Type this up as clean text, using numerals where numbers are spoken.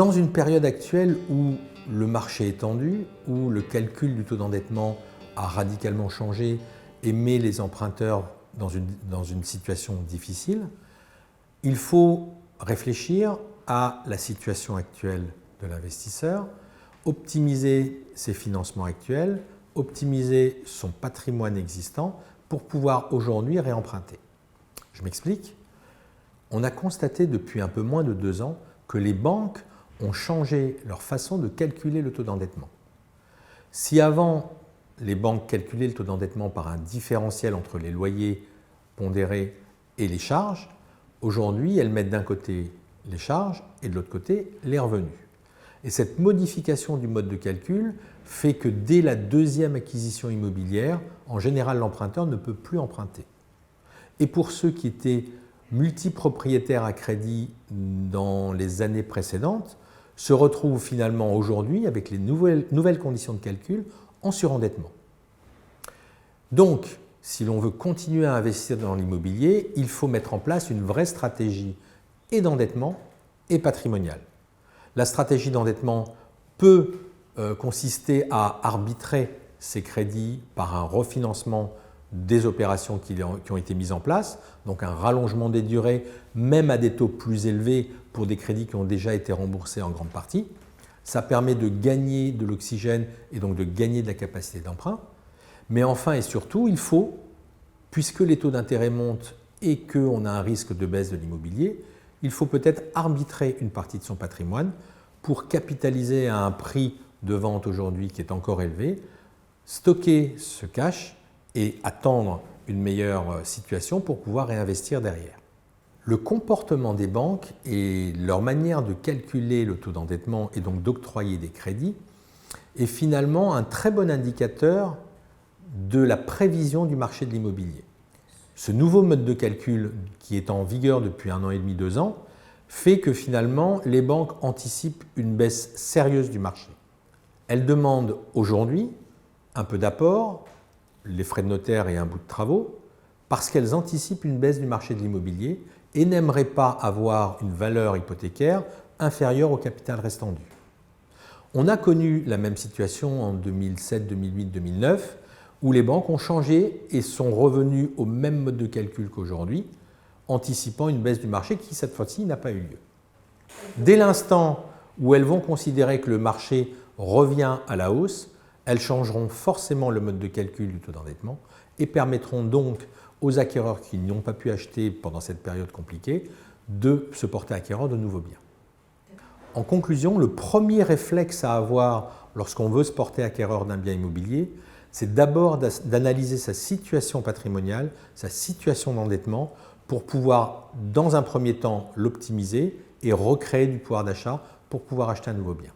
Dans une période actuelle où le marché est tendu, où le calcul du taux d'endettement a radicalement changé et met les emprunteurs dans une situation difficile, il faut réfléchir à la situation actuelle de l'investisseur, optimiser ses financements actuels, optimiser son patrimoine existant pour pouvoir aujourd'hui réemprunter. Je m'explique. On a constaté depuis un peu moins de 2 ans que les banques ont changé leur façon de calculer le taux d'endettement. Si avant, les banques calculaient le taux d'endettement par un différentiel entre les loyers pondérés et les charges, aujourd'hui, elles mettent d'un côté les charges et de l'autre côté les revenus. Et cette modification du mode de calcul fait que dès la deuxième acquisition immobilière, en général, l'emprunteur ne peut plus emprunter. Et pour ceux qui étaient multipropriétaires à crédit dans les années précédentes, se retrouvent finalement aujourd'hui, avec les nouvelles conditions de calcul, en surendettement. Donc, si l'on veut continuer à investir dans l'immobilier, il faut mettre en place une vraie stratégie et d'endettement et patrimoniale. La stratégie d'endettement peut consister à arbitrer ces crédits par un refinancement des opérations qui ont été mises en place, donc un rallongement des durées, même à des taux plus élevés pour des crédits qui ont déjà été remboursés en grande partie. Ça permet de gagner de l'oxygène et donc de gagner de la capacité d'emprunt. Mais enfin et surtout, il faut, puisque les taux d'intérêt montent et qu'on a un risque de baisse de l'immobilier, il faut peut-être arbitrer une partie de son patrimoine pour capitaliser à un prix de vente aujourd'hui qui est encore élevé, stocker ce cash et attendre une meilleure situation pour pouvoir réinvestir derrière. Le comportement des banques et leur manière de calculer le taux d'endettement et donc d'octroyer des crédits est finalement un très bon indicateur de la prévision du marché de l'immobilier. Ce nouveau mode de calcul qui est en vigueur depuis 1 an et demi, 2 ans, fait que finalement les banques anticipent une baisse sérieuse du marché. Elles demandent aujourd'hui un peu d'apport, les frais de notaire et un bout de travaux, parce qu'elles anticipent une baisse du marché de l'immobilier et n'aimeraient pas avoir une valeur hypothécaire inférieure au capital restant dû. On a connu la même situation en 2007, 2008, 2009, où les banques ont changé et sont revenues au même mode de calcul qu'aujourd'hui, anticipant une baisse du marché qui, cette fois-ci, n'a pas eu lieu. Dès l'instant où elles vont considérer que le marché revient à la hausse, elles changeront forcément le mode de calcul du taux d'endettement et permettront donc aux acquéreurs qui n'ont pas pu acheter pendant cette période compliquée de se porter acquéreurs de nouveaux biens. En conclusion, le premier réflexe à avoir lorsqu'on veut se porter acquéreur d'un bien immobilier, c'est d'abord d'analyser sa situation patrimoniale, sa situation d'endettement, pour pouvoir, dans un premier temps, l'optimiser et recréer du pouvoir d'achat pour pouvoir acheter un nouveau bien.